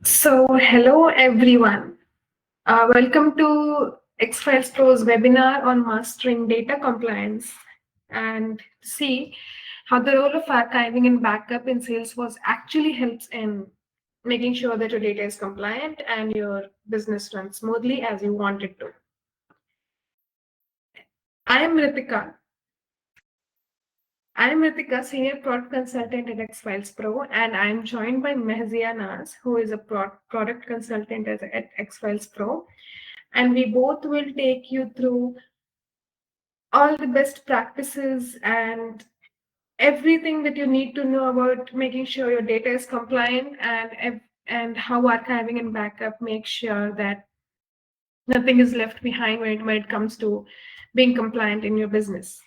Hello everyone. Welcome to XfilesPro's webinar on mastering data compliance and see how the role of archiving and backup in Salesforce actually helps in making sure that your data is compliant and your business runs smoothly as you want it to. I am Ritika. Senior Product Consultant at XfilesPro, and I am joined by Mehzia Naz, who is a Product Consultant at XfilesPro. And we both will take you through all the best practices and everything that you need to know about making sure your data is compliant and how archiving and backup make sure that nothing is left behind when it comes to being compliant in your business.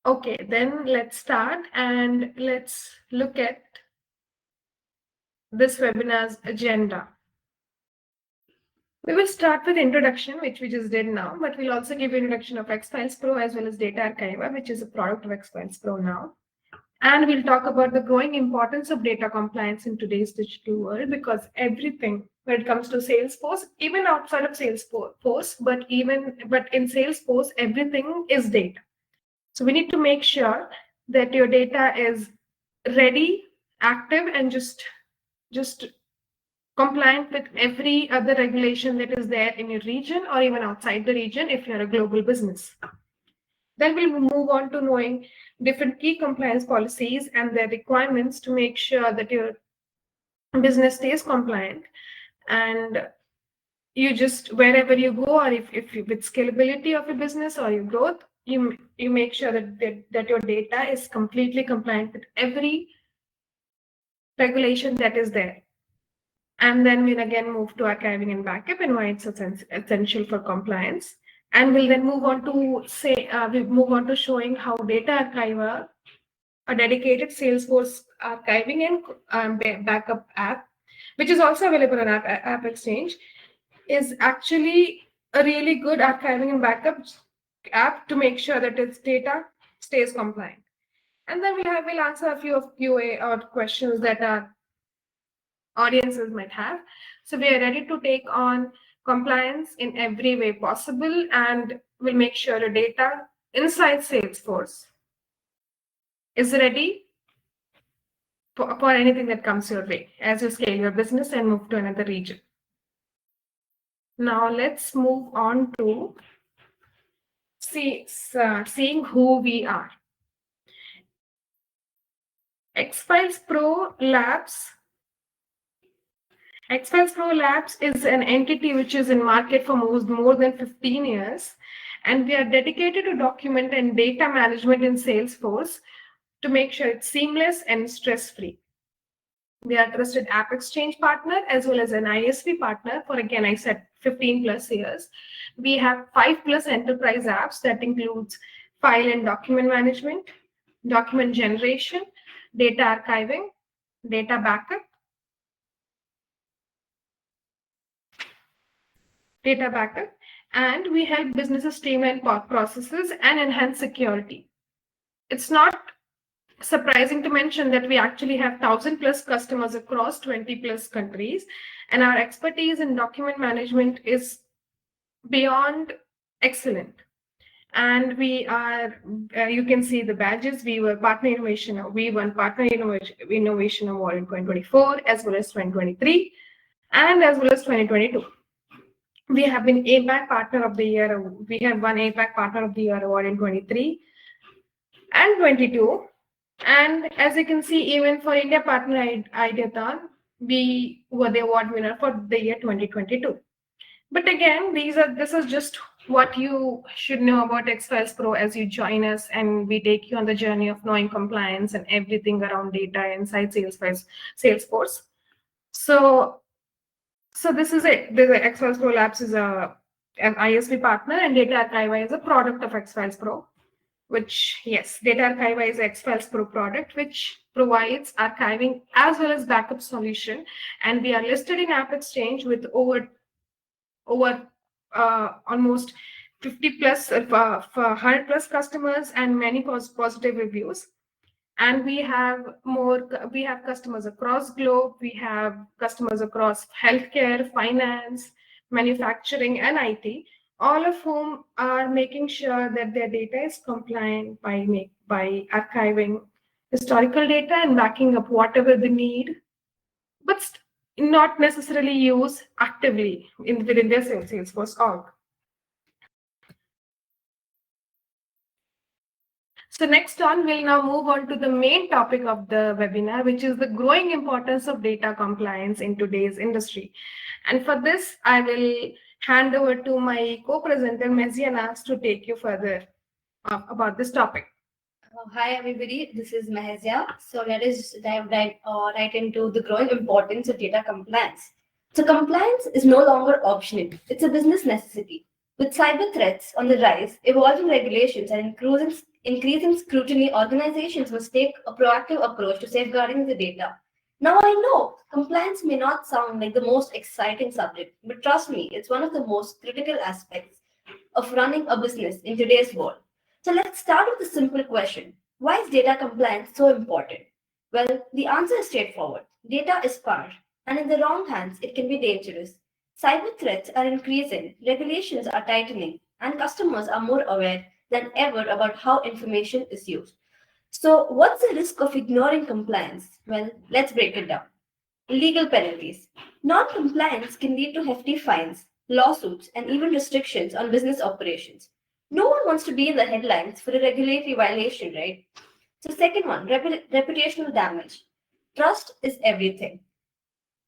Okay, then let's start and let's look at this webinar's agenda. We will start with introduction, which we just did now, but we'll also give you introduction of XfilesPro as well as DataArchiva, which is a product of XfilesPro now. And we'll talk about the growing importance of data compliance in today's digital world, because everything when it comes to Salesforce, even outside of Salesforce, but in Salesforce, everything is data. So we need to make sure that your data is ready, active, and just compliant with every other regulation that is there in your region or even outside the region if you're a global business. Then we'll move on to knowing different key compliance policies and their requirements to make sure that your business stays compliant. And you just, wherever you go, or if you, with scalability of your business or your growth, you make sure that your data is completely compliant with every regulation that is there. And then we'll again move to archiving and backup and why it's essential for compliance. And we'll then move on to showing how DataArchiva, a dedicated Salesforce archiving and backup app, which is also available on App Exchange, is actually a really good archiving and backup app to make sure that its data stays compliant. And then we'll answer a few of QA or questions that our audiences might have. So we are ready to take on compliance in every way possible, and we'll make sure the data inside Salesforce is ready for anything that comes your way as you scale your business and move to another region. Now let's move on to seeing who we are. XfilesPro Labs is an entity which is in market for more than 15 years, and we are dedicated to document and data management in Salesforce to make sure it's seamless and stress-free. We are a trusted App Exchange partner as well as an ISV partner for, again, I said 15 plus years. We have 5 plus enterprise apps that includes file and document management, document generation, data archiving, data backup, and we help businesses streamline processes and enhance security. It's not surprising to mention that we actually have 1,000 plus customers across 20 plus countries, and our expertise in document management is beyond excellent. And we are, you can see the badges. We won Partner Innovation Award in 2024, as well as 2023, and as well as 2022. We have been APAC Partner of the Year. We have won APAC Partner of the Year award in 23 and 22. And as you can see, even for India Partner Ideathon, we were the award winner for the year 2022. But again, this is just what you should know about XfilesPro as you join us, and we take you on the journey of knowing compliance and everything around data inside Salesforce. So this is it. The XfilesPro Labs is an ISV partner, and DataArchiva is a product of XfilesPro. DataArchiva is an XfilesPro product which provides archiving as well as backup solution, and we are listed in App Exchange with over almost 50 plus 100 plus customers and many positive reviews. And we have customers across globe. We have customers across healthcare, finance, manufacturing, and IT, all of whom are making sure that their data is compliant by archiving historical data and backing up whatever they need, but not necessarily use actively within their Salesforce org. So next on, we'll now move on to the main topic of the webinar, which is the growing importance of data compliance in today's industry. And for this, I will hand over to my co-presenter, Mezianas, to take you further about this topic. Hi everybody, this is Mahezia. So let us dive right into the growing importance of data compliance. So compliance is no longer optional, it's a business necessity. With cyber threats on the rise, evolving regulations and increasing scrutiny, organizations must take a proactive approach to safeguarding the data. Now I know compliance may not sound like the most exciting subject, but trust me, it's one of the most critical aspects of running a business in today's world. So let's start with a simple question. Why is data compliance so important? Well, the answer is straightforward. Data is power, and in the wrong hands, it can be dangerous. Cyber threats are increasing, regulations are tightening, and customers are more aware than ever about how information is used. So, what's the risk of ignoring compliance? Well, let's break it down. Legal penalties. Non compliance can lead to hefty fines, lawsuits, and even restrictions on business operations. No one wants to be in the headlines for a regulatory violation, right? So, second one, reputational damage. Trust is everything.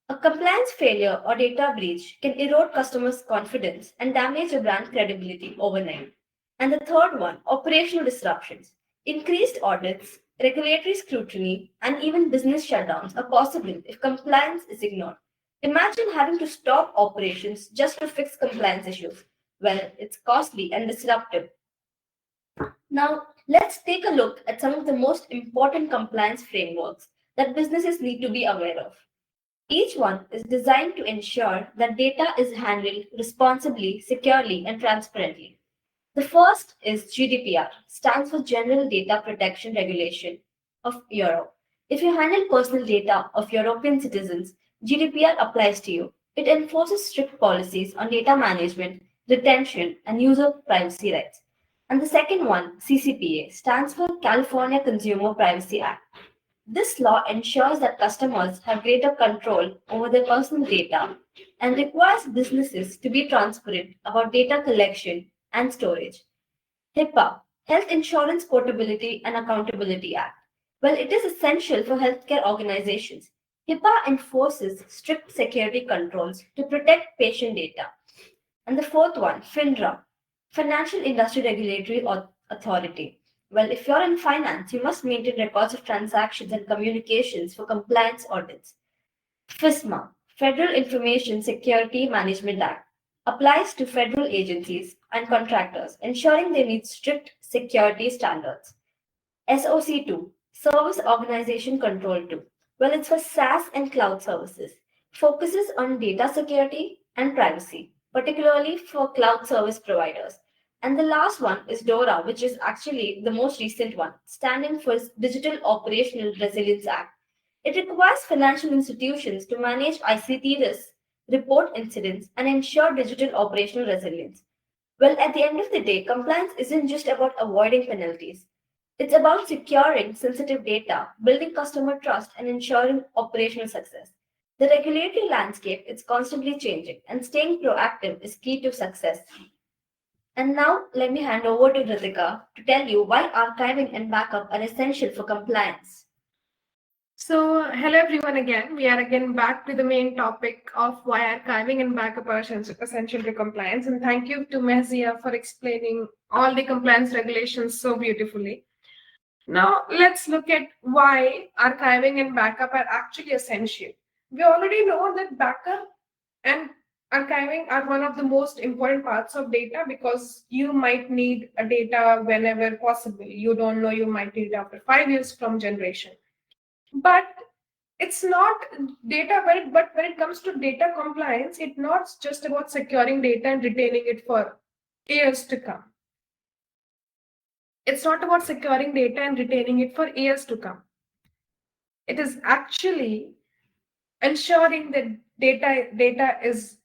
A compliance failure or data breach can erode customers' confidence and damage a brand credibility overnight. And the third one, operational disruptions. Increased audits, regulatory scrutiny, and even business shutdowns are possible if compliance is ignored. Imagine having to stop operations just to fix compliance issues. Well, it's costly and disruptive. Now, let's take a look at some of the most important compliance frameworks that businesses need to be aware of. Each one is designed to ensure that data is handled responsibly, securely, and transparently. The first is GDPR, stands for General Data Protection Regulation of Europe. If you handle personal data of European citizens, GDPR applies to you. It enforces strict policies on data management, retention, and user privacy rights. And the second one, CCPA, stands for California Consumer Privacy Act. This law ensures that customers have greater control over their personal data and requires businesses to be transparent about data collection and storage. HIPAA, Health Insurance Portability and Accountability Act. Well, it is essential for healthcare organizations. HIPAA enforces strict security controls to protect patient data. And the fourth one, FINRA, Financial Industry Regulatory Authority. Well, if you're in finance, you must maintain records of transactions and communications for compliance audits. FISMA, Federal Information Security Management Act, applies to federal agencies and contractors, ensuring they meet strict security standards. SOC2, Service Organization Control 2. Well, it's for SaaS and cloud services, focuses on data security and privacy, particularly for cloud service providers. And the last one is DORA, which is actually the most recent one, standing for Digital Operational Resilience Act. It requires financial institutions to manage ICT risks, report incidents, and ensure digital operational resilience. Well, at the end of the day, compliance isn't just about avoiding penalties. It's about securing sensitive data, building customer trust, and ensuring operational success. The regulatory landscape is constantly changing, and staying proactive is key to success. And now let me hand over to Ritika to tell you why archiving and backup are essential for compliance. So, hello everyone again. We are again back to the main topic of why archiving and backup are essential to compliance. And thank you to Mehzia for explaining all the compliance regulations so beautifully. Now, let's look at why archiving and backup are actually essential. We already know that backup and archiving are one of the most important parts of data because you might need a data whenever possible. You don't know, you might need it after 5 years from generation. But it's not data, but when it comes to data compliance, it's not just about securing data and retaining it for years to come. It's not about securing data and retaining it for years to come. It is actually ensuring that data is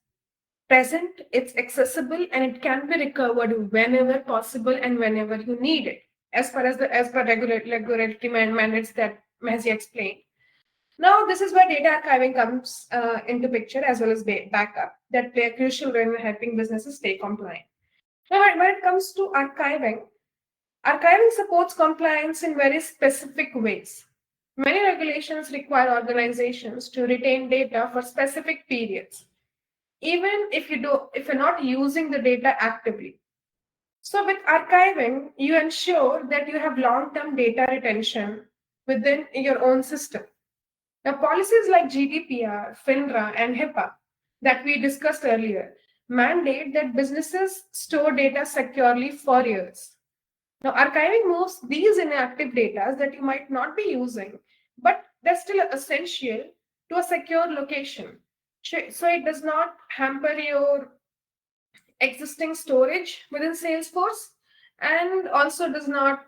present, it's accessible, and it can be recovered whenever possible and whenever you need it, as per regulatory mandates that Mahzi explained. Now, this is where data archiving comes into picture, as well as backup, that play a crucial role in helping businesses stay compliant. Now, when it comes to archiving supports compliance in very specific ways. Many regulations require organizations to retain data for specific periods, even if you're not using the data actively. So with archiving, you ensure that you have long-term data retention within your own system. Now, policies like GDPR, FINRA, and HIPAA that we discussed earlier mandate that businesses store data securely for years. Now, archiving moves these inactive data that you might not be using, but they're still essential to a secure location. So it does not hamper your existing storage within Salesforce and also does not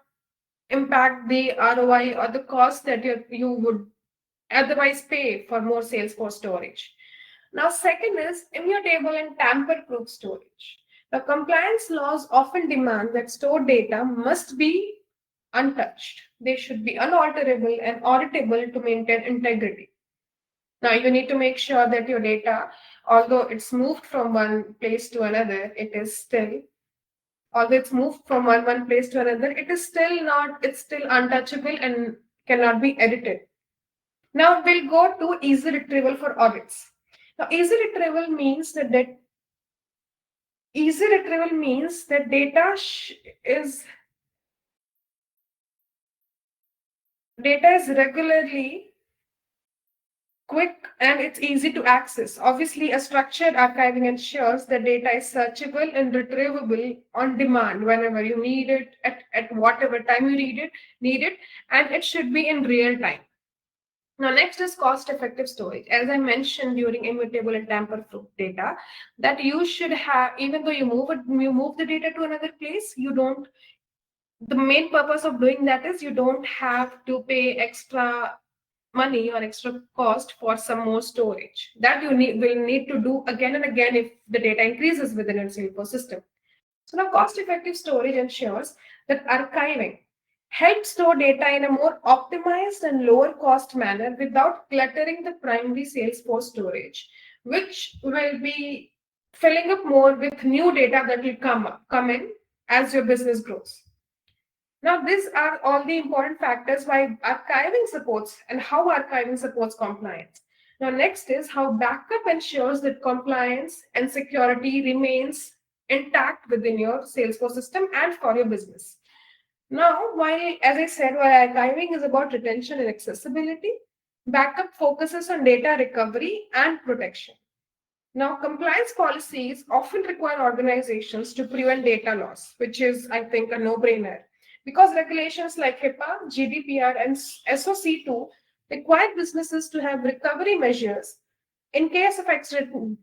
impact the ROI or the cost that you would otherwise pay for more Salesforce storage. Now, second is immutable and tamper-proof storage. The compliance laws often demand that stored data must be untouched. They should be unalterable and auditable to maintain integrity. Now, you need to make sure that your data, although it's moved from one place to another, although it's moved from one place to another, it's still untouchable and cannot be edited. Now, we'll go to easy retrieval for audits. Now, easy retrieval means that data is regularly quick and it's easy to access. Obviously, a structured archiving ensures the data is searchable and retrievable on demand whenever you need it, at whatever time you need it, and it should be in real time. Now, next is cost-effective storage. As I mentioned during immutable and tamper-proof data, that you should have, even though you move the data to another place, the main purpose of doing that is you don't have to pay extra money or extra cost for some more storage. That will need to do again and again if the data increases within a Salesforce system. So now cost-effective storage ensures that archiving helps store data in a more optimized and lower cost manner without cluttering the primary Salesforce storage, which will be filling up more with new data that will come in as your business grows. Now, these are all the important factors why archiving supports and how archiving supports compliance. Now, next is how backup ensures that compliance and security remains intact within your Salesforce system and for your business. Now, as I said, while archiving is about retention and accessibility, backup focuses on data recovery and protection. Now, compliance policies often require organizations to prevent data loss, which is, I think, a no-brainer. Because regulations like HIPAA, GDPR, and SOC2 require businesses to have recovery measures in case of accidental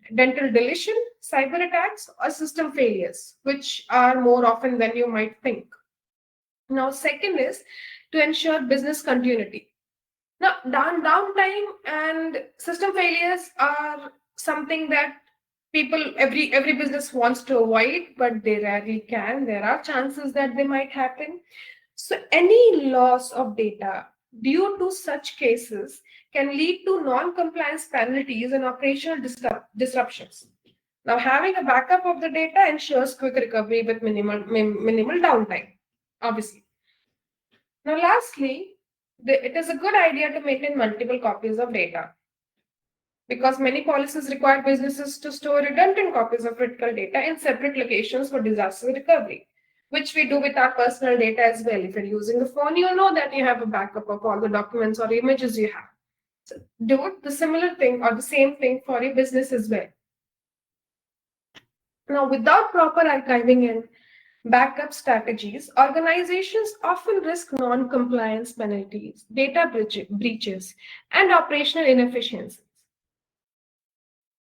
deletion, cyber attacks, or system failures, which are more often than you might think. Now, second is to ensure business continuity. Now, downtime and system failures are something that every business wants to avoid, but they rarely can. There are chances that they might happen. So any loss of data due to such cases can lead to non-compliance penalties and operational disruptions. Now, having a backup of the data ensures quick recovery with minimal downtime, obviously. Now, lastly, it is a good idea to maintain multiple copies of data, because many policies require businesses to store redundant copies of critical data in separate locations for disaster recovery, which we do with our personal data as well. If you're using the phone, you know that you have a backup of all the documents or images you have. So do the similar thing or the same thing for your business as well. Now, without proper archiving and backup strategies, organizations often risk non-compliance penalties, data breaches, and operational inefficiencies.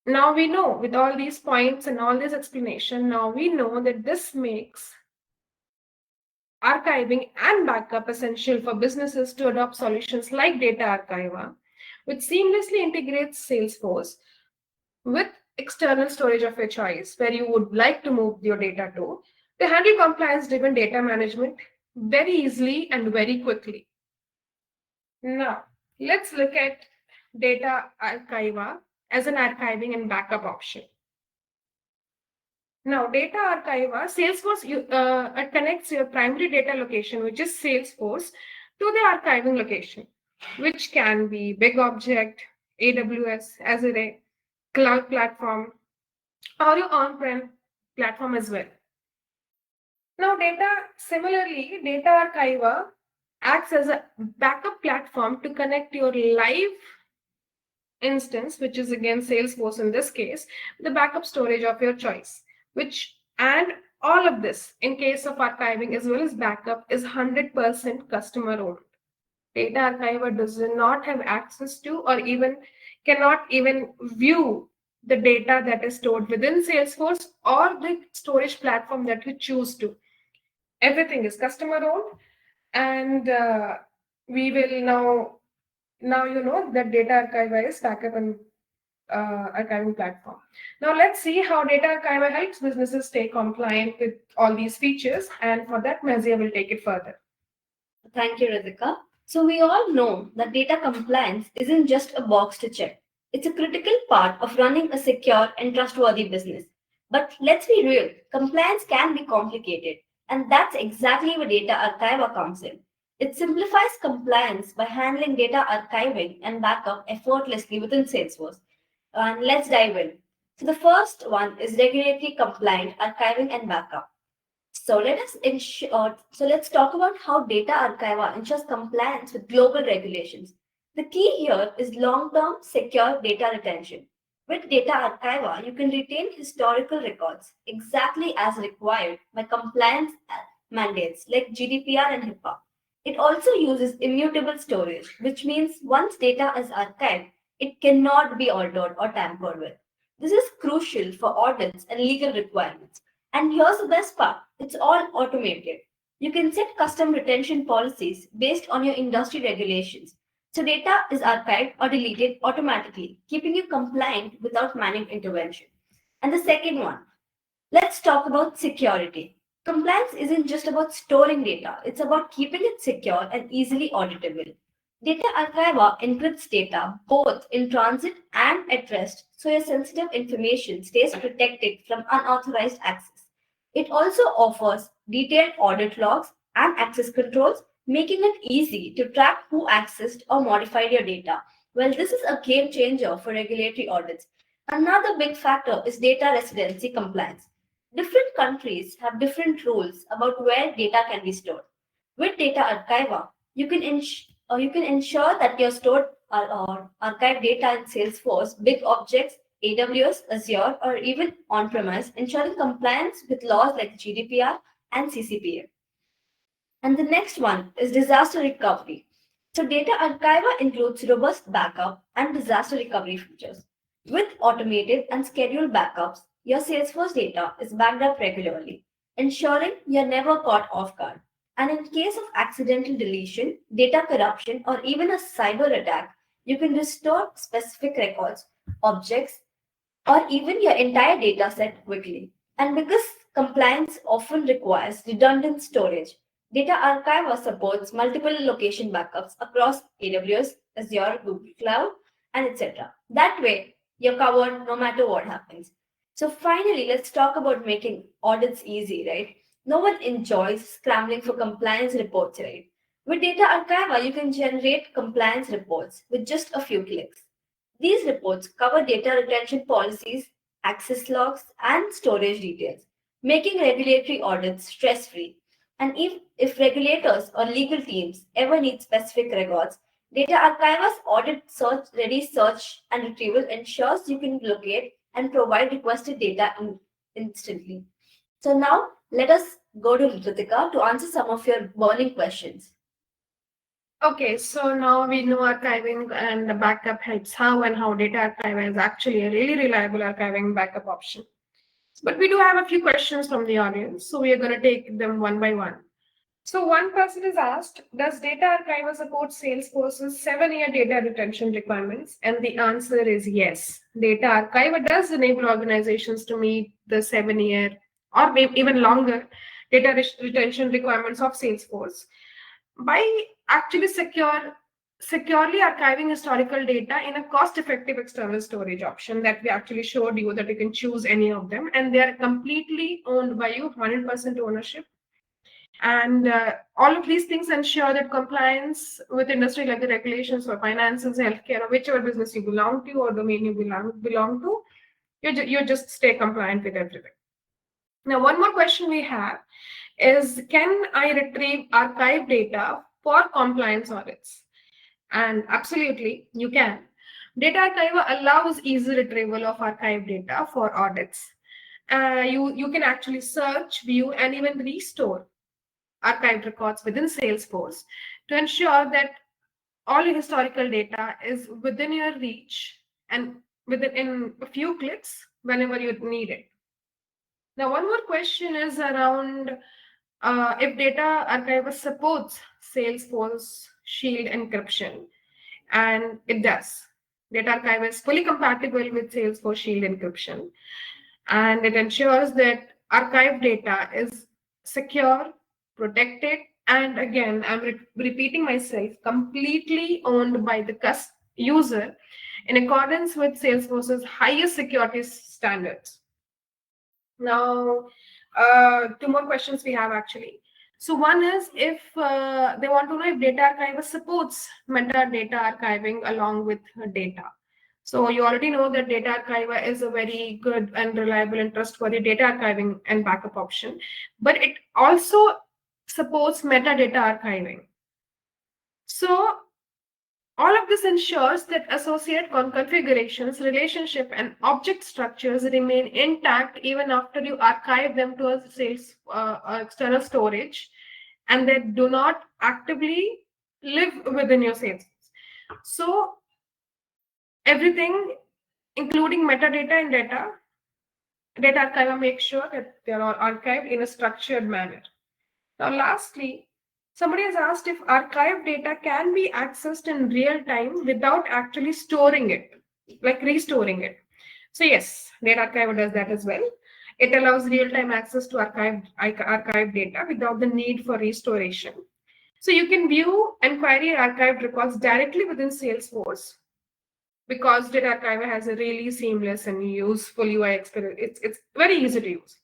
Now we know, with all these points and all this explanation, now we know that this makes archiving and backup essential for businesses to adopt solutions like DataArchiva, which seamlessly integrates Salesforce with external storage of your choice, where you would like to move your data to handle compliance-driven data management very easily and very quickly. Now, let's look at DataArchiva as an archiving and backup option. Now, DataArchiva, Salesforce connects your primary data location, which is Salesforce, to the archiving location, which can be big object, AWS, Azure, cloud platform, or your on-prem platform as well. Now, similarly, DataArchiva acts as a backup platform to connect your live instance, which is again Salesforce in this case, the backup storage of your choice, and all of this in case of archiving as well as backup is 100% customer owned. DataArchiva does not have access to or even cannot even view the data that is stored within Salesforce or the storage platform that you choose to. Everything is customer owned, and we will now you know that DataArchiva is backup and archiving platform. Now let's see how DataArchiva helps businesses stay compliant with all these features, and for that Mazia will take it further. Thank you, Radhika. So we all know that data compliance isn't just a box to check. It's a critical part of running a secure and trustworthy business. But let's be real, compliance can be complicated, and that's exactly where DataArchiva comes in. It simplifies compliance by handling data archiving and backup effortlessly within Salesforce. And let's dive in. So the first one is regulatory compliant archiving and backup. So let's talk about how DataArchiva ensures compliance with global regulations. The key here is long-term secure data retention. With DataArchiva, you can retain historical records exactly as required by compliance mandates like GDPR and HIPAA. It also uses immutable storage, which means once data is archived, it cannot be altered or tampered with. This is crucial for audits and legal requirements. And here's the best part, it's all automated. You can set custom retention policies based on your industry regulations. So data is archived or deleted automatically, keeping you compliant without manual intervention. And the second one, let's talk about security. Compliance isn't just about storing data, it's about keeping it secure and easily auditable. DataArchiva encrypts data both in transit and at rest, so your sensitive information stays protected from unauthorized access. It also offers detailed audit logs and access controls, making it easy to track who accessed or modified your data. Well, this is a game changer for regulatory audits. Another big factor is data residency compliance. Different countries have different rules about where data can be stored. With DataArchiva, you can ensure that your stored or archived data in Salesforce, big objects, AWS, Azure, or even on-premise, ensuring compliance with laws like GDPR and CCPA. And the next one is disaster recovery. So DataArchiva includes robust backup and disaster recovery features. With automated and scheduled backups, your Salesforce data is backed up regularly, ensuring you're never caught off guard. And in case of accidental deletion, data corruption, or even a cyber attack, you can restore specific records, objects, or even your entire data set quickly. And because compliance often requires redundant storage, DataArchiva supports multiple location backups across AWS, Azure, Google Cloud, and etc. That way, you're covered no matter what happens. So finally, let's talk about making audits easy, right? No one enjoys scrambling for compliance reports, right? With DataArchiva, you can generate compliance reports with just a few clicks. These reports cover data retention policies, access logs, and storage details, making regulatory audits stress-free. And if regulators or legal teams ever need specific records, DataArchiva's audit ready search and retrieval ensures you can locate and provide requested data instantly. So now let us go to Ritika to answer some of your burning questions. Okay, so now we know archiving and the backup helps how DataArchiva is actually a really reliable archiving backup option. But we do have a few questions from the audience, so we are going to take them one by one. So one person is asked, does DataArchiva support Salesforce's 7-year data retention requirements? And the answer is yes. DataArchiva does enable organizations to meet the 7-year or maybe even longer data retention requirements of Salesforce by actually securely archiving historical data in a cost-effective external storage option that we actually showed you, that you can choose any of them, and they are completely owned by you, 100% ownership. And all of these things ensure that compliance with industry legal regulations for finances, healthcare, or whichever business you belong to or domain you belong to, you just stay compliant with everything. Now, one more question we have is, can I retrieve archive data for compliance audits? And absolutely, you can. DataArchiva allows easy retrieval of archive data for audits. You can actually search, view, and even restore archived records within Salesforce to ensure that all your historical data is within your reach and in a few clicks whenever you need it. Now, one more question is around if DataArchiva supports Salesforce Shield encryption, and it does. DataArchiva is fully compatible with Salesforce Shield encryption, and it ensures that archived data is secure, protected, and again, I'm repeating myself, completely owned by the user in accordance with Salesforce's highest security standards. Now, two more questions we have actually. So one is, if they want to know if DataArchiva supports metadata archiving along with data. So you already know that DataArchiva is a very good and reliable and trustworthy data archiving and backup option, but it also supports metadata archiving. So all of this ensures that associate configurations, relationship, and object structures remain intact even after you archive them to a external storage, and they do not actively live within your Salesforce. So everything, including metadata and DataArchiva makes sure that they are all archived in a structured manner. Now, lastly, somebody has asked if archived data can be accessed in real time without actually storing it, like restoring it. So yes, DataArchiva does that as well. It allows real-time access to archived data without the need for restoration. So you can view and query archived records directly within Salesforce, because DataArchiva has a really seamless and useful UI experience. It's very easy to use.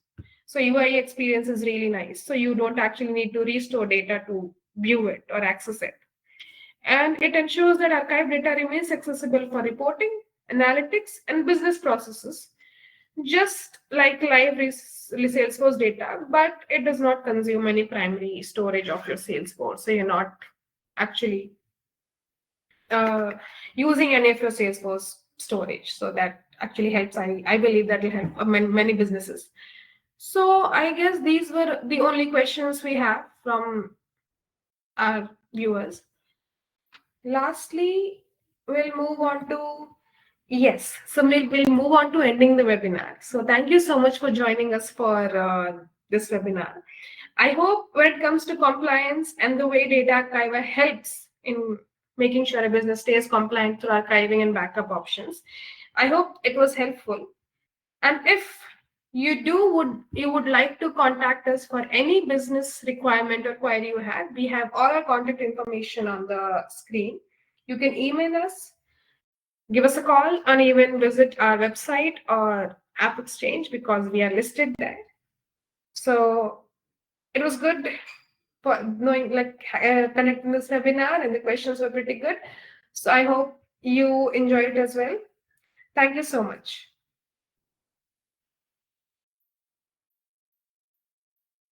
So UI experience is really nice. So you don't actually need to restore data to view it or access it. And it ensures that archived data remains accessible for reporting, analytics, and business processes, just like live Salesforce data, but it does not consume any primary storage of your Salesforce. So you're not actually using any of your Salesforce storage. So that actually helps. I believe that will help many businesses. So I guess these were the only questions we have from our viewers. Lastly, we'll move on to, yes, so we'll move on to ending the webinar. So thank you so much for joining us for this webinar. I hope when it comes to compliance and the way DataArchiva helps in making sure a business stays compliant through archiving and backup options, I hope it was helpful. And if you would like to contact us for any business requirement or query you have, we have all our contact information on the screen. You can email us, give us a call, and even visit our website or App Exchange, because we are listed there. So it was good for knowing, connecting this webinar, and the questions were pretty good. So I hope you enjoyed it as well. Thank you so much.